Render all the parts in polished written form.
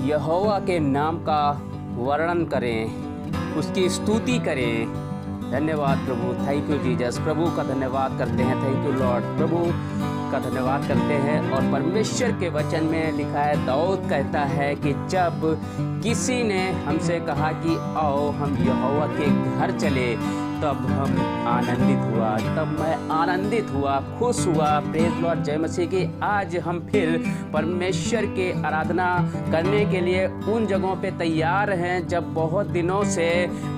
यहोवा के नाम का वर्णन करें, उसकी स्तुति करें। धन्यवाद प्रभु, थैंक यू जीसस। प्रभु का धन्यवाद करते हैं, थैंक यू लॉर्ड। प्रभु का धन्यवाद करते हैं। और परमेश्वर के वचन में लिखा है, दाऊद कहता है कि जब किसी ने हमसे कहा कि आओ हम यहोवा के घर चले, तब हम आनंदित हुआ, तब मैं आनंदित हुआ, खुश हुआ। प्रेज लॉर्ड, जय मसीह की। आज हम फिर परमेश्वर की आराधना करने के लिए उन जगहों पे तैयार हैं जब बहुत दिनों से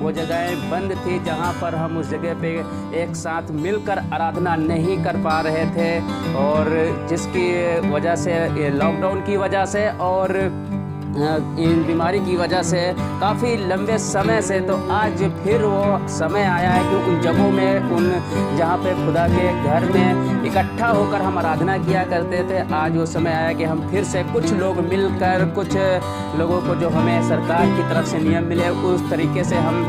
वो जगहें बंद थी, जहां पर हम उस जगह पे एक साथ मिलकर आराधना नहीं कर पा रहे थे, और जिसकी वजह से, लॉकडाउन की वजह से और इन बीमारी की वजह से काफ़ी लंबे समय से, तो आज फिर वो समय आया है कि उन जगहों में, उन जहाँ पे खुदा के घर में इकट्ठा होकर हम आराधना किया करते थे, आज वो समय आया कि हम फिर से कुछ लोग मिलकर, कुछ लोगों को जो हमें सरकार की तरफ से नियम मिले, उस तरीके से हम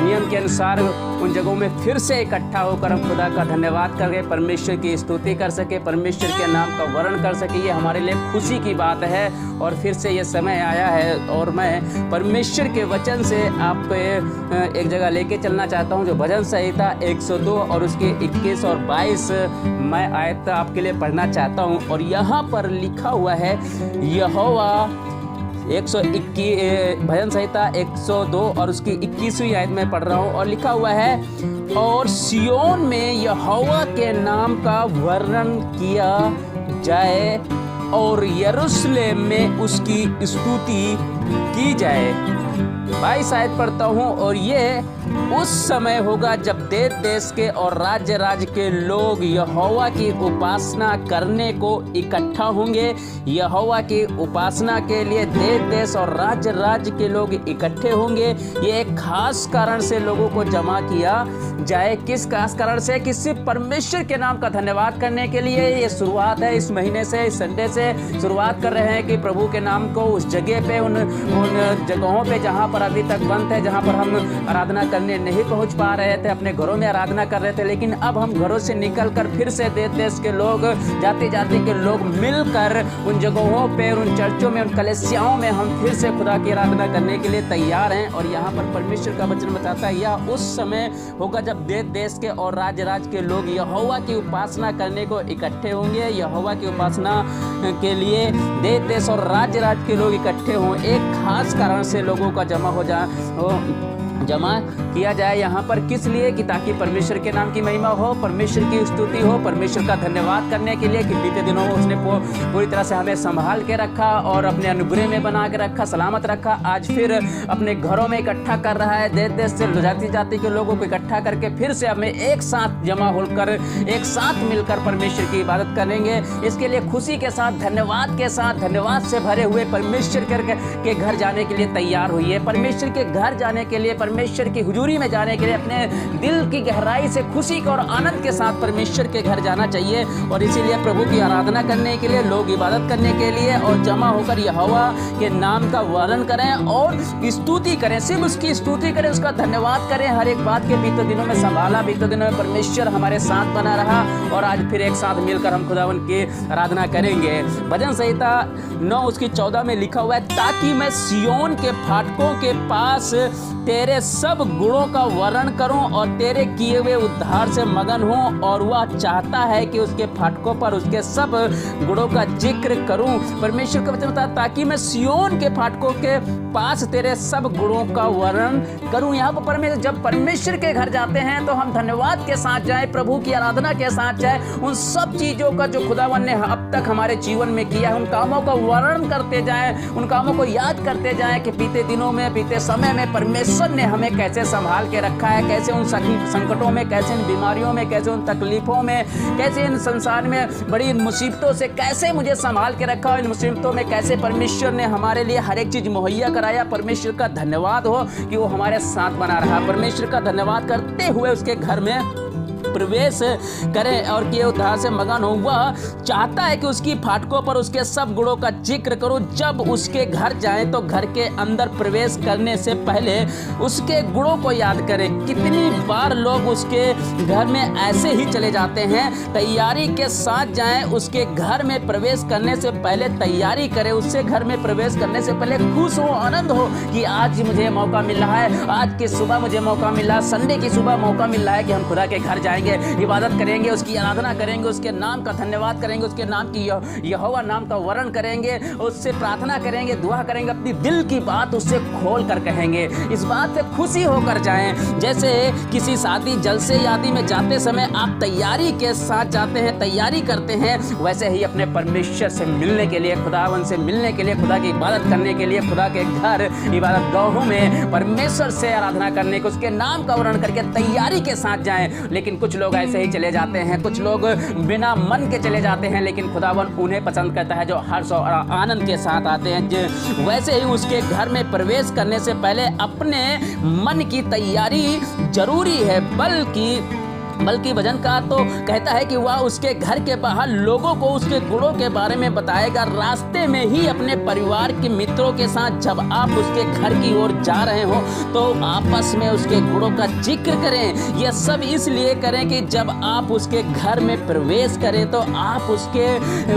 नियम के अनुसार उन जगहों में फिर से इकट्ठा होकर हम खुदा का धन्यवाद करके परमेश्वर की स्तुति कर सके, परमेश्वर के नाम का वर्ण कर सके। ये हमारे लिए खुशी की बात है। और फिर से ये समय आया है, और मैं परमेश्वर के वचन से आपको एक जगह लेके चलना चाहता हूँ, जो भजन संहिता 102 और उसके 21 और 22 मैं आयत आपके लिए पढ़ना चाहता हूँ। और यहाँ पर लिखा हुआ है, यहोवा 121 भजन संहिता 102 और उसकी 21वीं आयत में पढ़ रहा हूँ, और लिखा हुआ है, और सियोन में यहोवा के नाम का वर्णन किया जाए और यरूशलेम में उसकी स्तुति की जाए। 22 आयत पढ़ता हूँ, और ये उस समय होगा जब देश देश के और राज्य राज्य के लोग यहोवा की उपासना करने को इकट्ठा होंगे। यहोवा की उपासना के लिए देश देश और राज्य राज्य के लोग इकट्ठे होंगे। ये एक खास कारण से लोगों को जमा किया जाए। किस खास कारण से? कि सिर्फ परमेश्वर के नाम का धन्यवाद करने के लिए। ये शुरुआत है, इस महीने से, इस संडे से शुरुआत कर रहे हैं कि प्रभु के नाम को उस जगह पे, उन जगहों पे जहाँ पर अभी तक बंद है, जहाँ पर हम आराधना करने नहीं पहुंच पा रहे थे, अपने घरों में आराधना कर रहे थे, लेकिन अब हम घरों से निकलकर फिर से देश देश के लोग, जाति जाति के लोग मिलकर उन जगहों पे, उन चर्चों में, उन कलीसियाओं में हम फिर से खुदा की आराधना करने के लिए तैयार हैं। और यहाँ पर परमेश्वर का वचन बताता है, यह उस समय होगा जब देश देश के और राज्य राज्य के लोग यहोवा की उपासना करने को इकट्ठे होंगे। यहोवा की उपासना के लिए देश देश और राज्य राज्य के लोग इकट्ठे हों। एक खास कारण से लोगों का जमा किया जाए यहाँ पर, किस लिए? कि ताकि परमेश्वर के नाम की महिमा हो, परमेश्वर की स्तुति हो, परमेश्वर का धन्यवाद करने के लिए कि बीते दिनों में उसने पूरी तरह से हमें संभाल के रखा और अपने अनुग्रह में बना के रखा, सलामत रखा। आज फिर अपने घरों में इकट्ठा कर रहा है, देश देश से, जाति जाति के लोगों को इकट्ठा करके फिर से हमें एक साथ जमा होकर, एक साथ मिलकर परमेश्वर की इबादत करेंगे। इसके लिए खुशी के साथ, धन्यवाद के साथ, धन्यवाद से भरे हुए परमेश्वर के घर जाने के लिए तैयार हुई है। परमेश्वर के घर जाने के लिए, परमेश्वर की हुजूरी में जाने के लिए, अपने दिल की गहराई से खुशी और आनंद के साथ परमेश्वर के घर जाना चाहिए। और इसीलिए प्रभु की आराधना करने के लिए, लोग इबादत करने के लिए और जमा होकर यहोवा के नाम का वर्णन करें और स्तुति करें। सिर्फ उसकी स्तुति करें, उसका धन्यवाद करें। हर एक बात के बीते दिनों में संभाला, बीते दिनों में परमेश्वर हमारे साथ बना रहा, और आज फिर एक साथ मिलकर हम खुदावन की आराधना करेंगे। भजन संहिता 9 उसकी 14 में लिखा हुआ है, ताकि मैं सियोन के फाटकों के पास तेरे सब गुणों का वर्णन करूं और तेरे किए हुए उद्धार से मगन हूं। और वह चाहता है कि उसके फाटकों पर उसके सब गुणों का जिक्र करूं। परमेश्वर का वचन बताता, ताकि मैं सियोन के फाटकों के पास तेरे सब गुणों का वर्णन करूं। यहाँ पर परमेश्वर, जब परमेश्वर के घर जाते हैं तो हम धन्यवाद के साथ जाएं, प्रभु की आराधना के साथ जाएं, उन सब चीजों का जो खुदावन ने अब तक हमारे जीवन में किया है, उन कामों का वर्णन करते जाएं, उन कामों को याद करते जाएं कि बीते दिनों में, बीते समय में परमेश्वर ने हमें कैसे संभाल के रखा है, कैसे उन संकटों में, कैसे इन बीमारियों में, कैसे उन तकलीफों में, कैसे इन संसार में बड़ी मुसीबतों से कैसे मुझे संभाल के रखा, इन मुसीबतों में कैसे परमेश्वर ने हमारे लिए हर एक चीज मुहैया कराया। परमेश्वर का धन्यवाद हो कि वो हमारे साथ बना रहा। परमेश्वर का धन्यवाद करते हुए उसके घर में प्रवेश करे और किए उद्धार से मगन हो। वह चाहता है कि उसकी फाटकों पर उसके सब गुणों का जिक्र करो। जब उसके घर जाए तो घर के अंदर प्रवेश करने से पहले उसके गुणों को याद करें। कितनी बार लोग उसके घर में ऐसे ही चले जाते हैं, तैयारी के साथ जाएं, उसके घर में प्रवेश करने से पहले तैयारी करें, उससे घर में प्रवेश करने से पहले खुश हो, आनंद हो कि आज मुझे मौका मिल रहा है, आज की सुबह मुझे मौका मिला, संडे की सुबह मौका मिल रहा है कि हम खुदा के घर जाएंगे, इबादत करेंगे, उसकी आराधना करेंगे, उसके नाम का धन्यवाद करेंगे, उसके नाम की यहोवा नाम का वरण करेंगे, उससे प्रार्थना करेंगे, दुआ करेंगे, अपनी दिल की बात उससे खोल कर कहेंगे। इस बात से खुशी होकर जाएं। जैसे किसी शादी जलसे यादी में जाते समय आप तैयारी के साथ जाते हैं, तैयारी करते हैं, वैसे ही अपने परमेश्वर से मिलने के लिए, खुदावन से मिलने के लिए, खुदा की इबादत करने के लिए, खुदा के घर इबादत गाहों में परमेश्वर से आराधना करने को, उसके नाम का वर्ण करके तैयारी के साथ जाएं। लेकिन कुछ लोग ऐसे ही चले जाते हैं, कुछ लोग बिना मन के चले जाते हैं, लेकिन खुदावन उन्हें पसंद करता है जो हर्ष और आनंद के साथ आते हैं। वैसे ही उसके घर में प्रवेश करने से पहले अपने मन की तैयारी जरूरी है, बल्कि भजनकार तो कहता है कि वह उसके घर के बाहर लोगों को उसके गुणों के बारे में बताएगा। रास्ते में ही अपने परिवार के मित्रों के साथ जब आप उसके घर की ओर जा रहे हो तो आपस में उसके गुणों का जिक्र करें। यह सब इसलिए करें कि जब आप उसके घर में प्रवेश करें तो आप उसके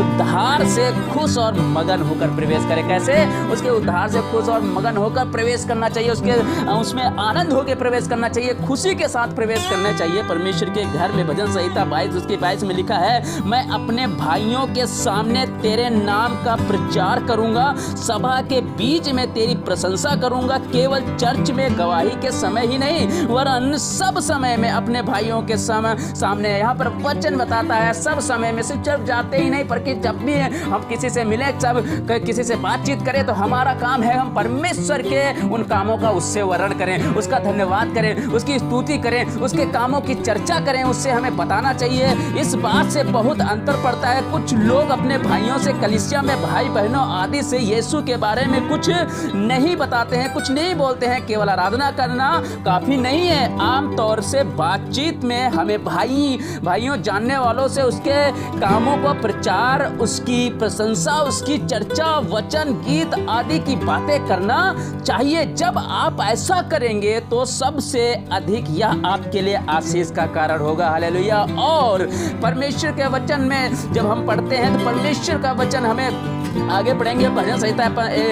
उद्धार से खुश और मगन होकर प्रवेश करें। कैसे? उसके उद्धार से खुश और मगन होकर प्रवेश करना चाहिए, उसमें आनंद होकर प्रवेश करना चाहिए, खुशी के साथ प्रवेश करना चाहिए परमेश्वर के घर में। भजन संहिता 22 में लिखा है, मैं अपने भाइयों के सामने तेरे नाम का प्रचार करूंगा, सभा के बीच में तेरी प्रशंसा करूंगा। केवल चर्च में गवाही के समय ही नहीं वरन सब समय में अपने भाइयों के सामने। यहाँ पर वचन बताता है सब समय में, सिर्फ चर्च जाते ही नहीं, पर कि जब भी हम किसी से मिले, सब किसी से बातचीत करें तो हमारा काम है हम परमेश्वर के उन कामों का उससे वर्णन करें, उसका धन्यवाद करें, उसकी स्तुति करें, उसके कामों की चर्चा करें, उससे हमें बताना चाहिए। इस बात से बहुत अंतर पड़ता है। कुछ लोग अपने भाइयों से, कलीसिया में भाई बहनों आदि से यीशु के बारे में कुछ नहीं बताते हैं, कुछ नहीं बोलते हैं। केवल आराधना करना काफी नहीं है। आमतौर से बातचीत में हमें भाइयों जानने वालों से उसके कामों का प्रचार, उसकी प्रशंसा, उसकी चर्चा, वचन, गीत आदि की बातें करना चाहिए। जब आप ऐसा करेंगे तो सबसे अधिक यह आपके लिए आशीष का कारण होगा। हालेलुया। और परमेश्वर के वचन में जब हम पढ़ते हैं तो परमेश्वर का वचन हमें आगे पढ़ेंगे, भजन संहिता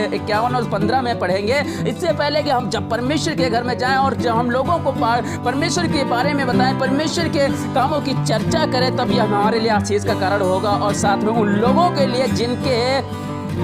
51 और 15 में पढ़ेंगे। इससे पहले कि हम जब परमेश्वर के घर में जाएं और जब हम लोगों को परमेश्वर के बारे में बताएं, परमेश्वर के कामों की चर्चा करें, तब यह हमारे लिए आशीष का कारण होगा। और साथ में उन लोगों के लिए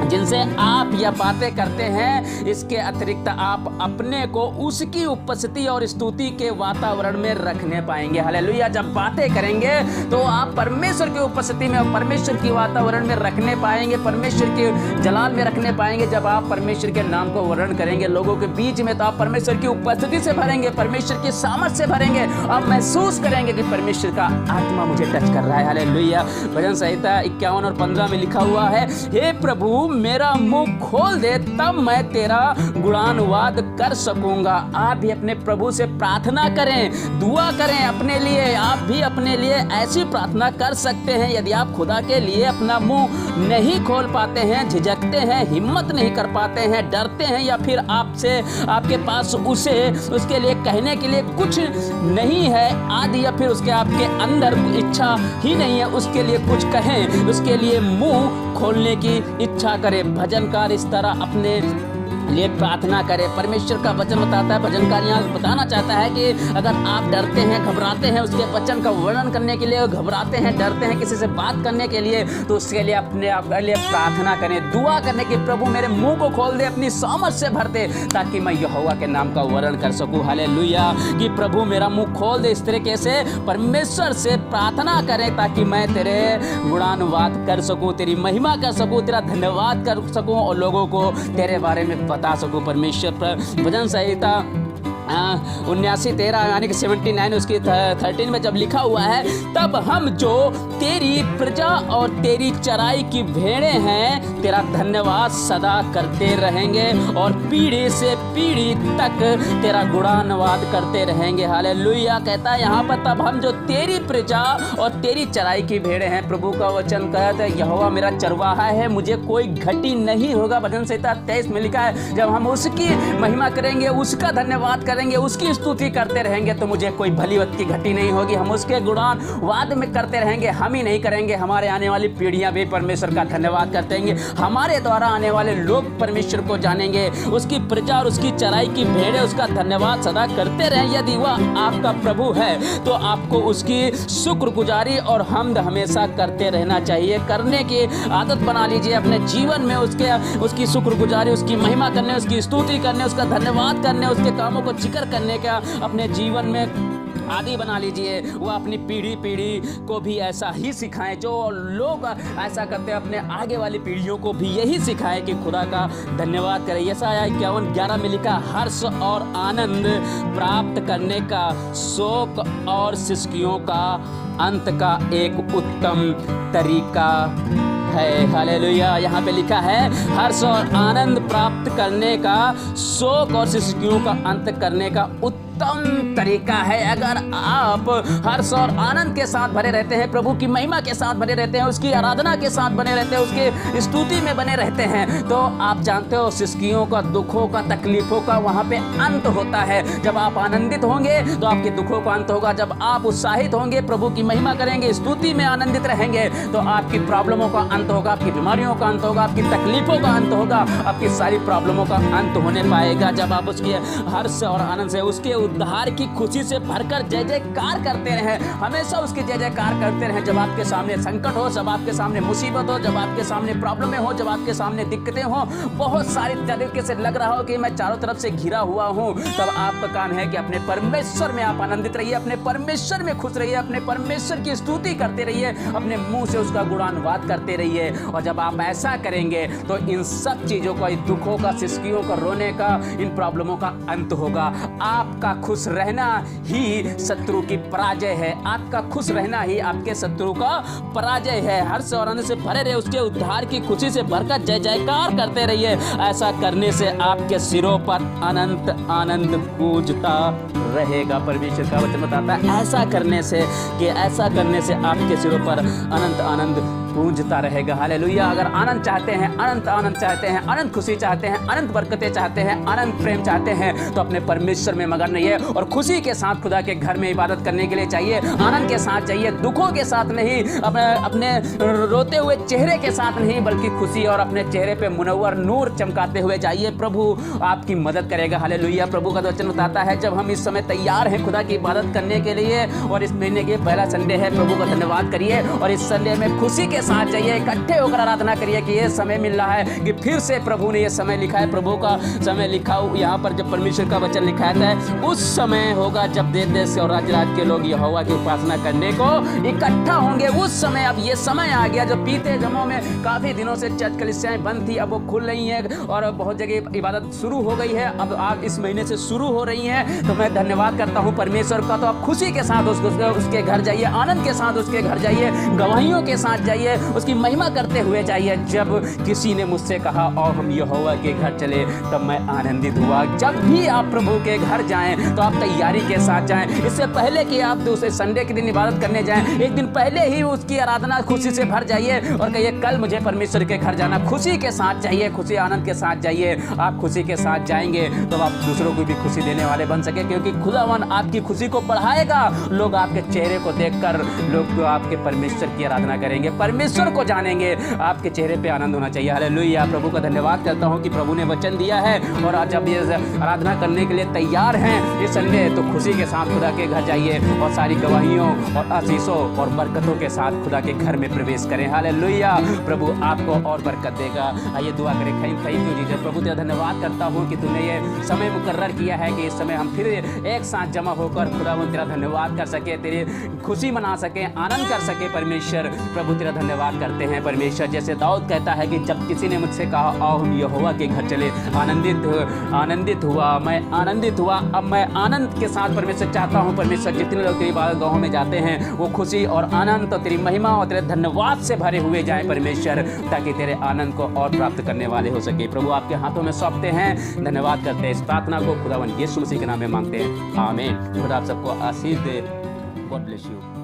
जिनसे आप यह बातें करते हैं, इसके अतिरिक्त आप अपने को उसकी उपस्थिति और स्तुति के वातावरण में रखने पाएंगे। हालेलुया। जब बातें करेंगे तो आप परमेश्वर की उपस्थिति में, परमेश्वर की वातावरण में रखने पाएंगे, परमेश्वर के जलाल में रखने पाएंगे। जब आप परमेश्वर के नाम को वर्णन करेंगे लोगों के बीच में, तो आप परमेश्वर की उपस्थिति से भरेंगे, परमेश्वर की सामर्थ से भरेंगे। आप महसूस करेंगे कि परमेश्वर का आत्मा मुझे टच कर रहा है। हालेलुया। भजन संहिता 51 और 15 में लिखा हुआ है, हे प्रभु मेरा मुंह खोल दे तब मैं तेरा गुणानुवाद कर सकूंगा। आप भी अपने प्रभु से प्रार्थना करें, दुआ करें अपने लिए। आप भी अपने लिए ऐसी प्रार्थना कर सकते हैं। यदि आप खुदा के लिए अपना मुंह नहीं खोल पाते हैं, झिझकते हैं, हिम्मत नहीं कर पाते हैं, डरते हैं, या फिर आपके पास उसके लिए कहने के लिए कुछ नहीं है आदि, या फिर उसके आपके अंदर इच्छा ही नहीं है उसके लिए कुछ कहें, उसके लिए मुंह खोलने की इच्छा करें। भजनकार इस तरह अपने लिए प्रार्थना करें। परमेश्वर का वचन बताता है, भजनकार यहाँ बताना चाहता है कि अगर आप डरते हैं, घबराते हैं उसके वचन का वर्णन करने के लिए, घबराते हैं, डरते हैं किसी से बात करने के लिए, तो उसके लिए अपने आप के लिए प्रार्थना करें, दुआ करने की प्रभु मेरे मुंह को खोल दे, अपनी सामर्थ से भर दे, ताकि मैं यहोवा के नाम का वर्णन कर सकूं। हालेलुया। कि प्रभु मेरा मुंह खोल दे। इस तरीके से परमेश्वर से प्रार्थना करें ताकि मैं तेरे गुणानुवाद कर सकूं, तेरी महिमा कर सकूं, तेरा धन्यवाद कर सकूं और लोगों को तेरे बारे में बता सकूं। परमेश्वर पर भजन संहिता 79:13 यानी कि 79 उसकी 13 में जब लिखा हुआ है, तब हम जो तेरी प्रजा और तेरी चराई की भेड़ें हैं तेरा धन्यवाद सदा करते रहेंगे और पीढ़ी से पीढ़ी तक तेरा गुणानुवाद करते रहेंगे। हालेलुया। कहता है यहाँ पर, तब हम जो तेरी प्रजा और तेरी चराई की भेड़ें हैं। प्रभु का वचन कहता है, यहोवा मेरा चरवाहा है, मुझे कोई घटी नहीं होगा। भजन संहिता 23 में लिखा है, जब हम उसकी महिमा करेंगे, उसका धन्यवाद करेंगे, उसकी स्तुति करते रहेंगे तो मुझे कोई भली बात की घटी नहीं होगी। हम उसके गुणानुवाद में करते रहेंगे। हम ही नहीं करेंगे, हमारे आने वाली पीढ़ियां भी परमेश्वर का धन्यवाद करते रहेंगे। हमारे द्वारा आने वाले लोग परमेश्वर को जानेंगे। उसकी प्रजा और उसकी चराई की भेड़ें उसका धन्यवाद सदा करते रहें। यदि वह आपका प्रभु है तो आपको उसकी शुक्रगुजारी और हमद हमेशा करते रहना चाहिए। करने की आदत बना लीजिए अपने जीवन में। उसकी शुक्रगुजारी, उसकी महिमा करने, उसकी स्तुति करने, उसका धन्यवाद करने, उसके कामों को जिक्र करने का अपने जीवन में आदि बना लीजिए। वह अपनी पीढ़ी को भी ऐसा ही सिखाएं। जो लोग ऐसा करते हैं अपने आगे वाली पीढ़ियों को भी यही सिखाएं कि खुदा का धन्यवाद करें। यशायाह 51:11 में लिखा, हर्ष और आनंद प्राप्त करने का शोक और सिसकियों का अंत का एक उत्तम तरीका है। हालेलुया। यहाँ पे लिखा है, हर्ष और आनंद प्राप्त करने का शोक और सिसकियों का अंत करने का उत्तम तरीका है। अगर आप हर्ष और आनंद के साथ भरे रहते हैं, प्रभु की महिमा के साथ भरे रहते हैं, उसकी आराधना के साथ बने रहते हैं, उसके स्तुति में बने रहते हैं, तो आप जानते हो सिसकियों का, दुखों का, तकलीफों का वहाँ पे अंत होता है। जब आप आनंदित होंगे तो आपके दुखों का अंत होगा। जब आप उत्साहित होंगे, प्रभु की महिमा करेंगे, स्तुति में आनंदित रहेंगे, तो आपकी प्रॉब्लमों का अंत होगा, आपकी बीमारियों का अंत होगा, आपकी तकलीफों का अंत होगा, आपकी सारी प्रॉब्लमों का अंत होने पाएगा। जब आप उसके हर्ष और आनंद से, उसके उद्धार की खुशी से भरकर जय जयकार करते रहें, हमेशा उसकी जय जयकार करते रहें। जब आपके सामने संकट हो, जब आपके सामने मुसीबत हो, जब आपके सामने प्रॉब्लमें हो, जब आपके सामने दिक्कतें हो, बहुत सारे तरीके से लग रहा हो कि मैं चारों तरफ से घिरा हुआ हूँ, तब आपका काम है कि अपने परमेश्वर में आप आनंदित रहिए, अपने परमेश्वर में खुश रहिए, अपने परमेश्वर की स्तुति करते रहिए, अपने मुंह से उसका गुणानुवाद करते रहिए। और जब आप ऐसा करेंगे तो इन सब चीजों का, इन दुखों का, सिसकियों का, रोने का, इन प्रॉब्लमों का अंत होगा। आपका खुश रहना ही शत्रु की पराजय है। आपका खुश रहना ही आपके शत्रु का पराजय है। हर्ष और आनंद से भरे रहे, उसके उद्धार की खुशी से भरकर जय जयकार करते रहिए। ऐसा करने से आपके सिरों पर अनंत आनंद गूंजता रहेगा। परमेश्वर का वचन बताता है ऐसा करने से आपके सिरों पर अनंत आनंद गूंजता रहेगा। हालेलुया। अगर आनंद चाहते हैं, अनंत आनंद चाहते हैं, अनंत खुशी चाहते हैं, अनंत बरकतें चाहते हैं, अनंत प्रेम चाहते हैं, तो अपने परमेश्वर में मगन रहिए और खुशी के साथ खुदा के घर में इबादत करने के लिए चाहिए। आनंद के साथ चाहिए, दुखों के साथ नहीं, अपने रोते हुए चेहरे के साथ नहीं, बल्कि खुशी और अपने चेहरे पे मुनव्वर नूर चमकाते हुए जाइए। प्रभु आपकी मदद करेगा। हालेलुया। प्रभु का वचन बताता है, जब हम इस समय तैयार हैं खुदा की इबादत करने के लिए और इस महीने के पहला संडे है, प्रभु का धन्यवाद करिए और इस संडे में खुशी के साथ जाइए, इकट्ठे होकर आराधना करिए कि ये समय मिल रहा है कि फिर से प्रभु ने ये समय लिखा है। प्रभु का समय लिखा यहाँ पर जब परमेश्वर का वचन लिखा है, उस समय होगा जब देश देश और राज्य राज्य के लोग यहोवा की उपासना करने को इकट्ठा होंगे। उस समय, अब ये समय आ गया। जब बीते दिनों में काफी दिनों से चर्च कलीसियाएं बंद थी, अब वो खुल रही हैं और बहुत जगह इबादत शुरू हो गई है। अब आज इस महीने से शुरू हो रही हैं, तो मैं धन्यवाद करता हूँ परमेश्वर का। तो आप खुशी के साथ उसके घर जाइए, आनंद के साथ उसके घर जाइए, गवाहियों के साथ जाइए, उसकी महिमा करते हुए जाइए। जब किसी ने मुझसे कहा और हम यहोवा के घर चले, तब मैं आनंदित हुआ। जब भी आप प्रभु के घर जाएं तो आप तैयारी के साथ जाएं। इससे पहले कि आप दूसरे संडे के दिन इबादत करने जाएं, एक दिन पहले ही उसकी आराधना खुशी से भर जाइए और कहिए कल मुझे परमेश्वर के घर जाना। खुशी के साथ जाइए, खुशी आनंद के साथ जाइए। आप खुशी के साथ जाएंगे तो आप दूसरों को भी खुशी देने वाले बन सके, क्योंकि खुदावन आपकी खुशी को बढ़ाएगा। लोग आपके चेहरे को देखकर लोग आपके परमेश्वर की आराधना करेंगे, परमेश्वर को जानेंगे। आपके चेहरे पे आनंद होना चाहिए। हालेलुया। प्रभु का धन्यवाद करता हूँ कि प्रभु ने वचन दिया है और आज जब ये आराधना करने के लिए तैयार हैं इस संडे, तो खुशी के साथ खुदा के घर जाइए और सारी गवाहियों और आशीषों और बरकतों के साथ खुदा के घर में प्रवेश करें। हालेलुया। प्रभु आपको और बरकत देगा। आइए दुआ करें। Thank you Jesus. प्रभु तेरा धन्यवाद करता हूँ कि तूने ये समय मुकर्रर किया है कि इस समय हम फिर एक साथ जमा होकर खुदा तेरा धन्यवाद कर सके, तेरी खुशी मना सके, आनंद कर सके। परमेश्वर प्रभु तेरा धन्यवाद करते हैं परमेश्वर। जैसे दाऊद कहता है कि जब किसी ने मुझसे कहा आओ हम यहोवा के घर चले, आनंदित हुआ, मैं आनंदित हुआ। अब मैं आनंद के साथ परमेश्वर चाहता हूँ परमेश्वर जितने लोग तेरी इबादत गाहों में जाते हैं वो खुशी और आनंद और तेरी महिमा और तेरे धन्यवाद से भरे हुए जाएं परमेश्वर, ताकि तेरे आनंद को और प्राप्त करने वाले हो सके। प्रभु आपके हाथों में सौंपते हैं, धन्यवाद करते हैं। इस प्रार्थना को खुदावन यीशु मसीह के नाम में मांगते हैं, आमीन। खुदा आप सबको आशीष दे। God bless you.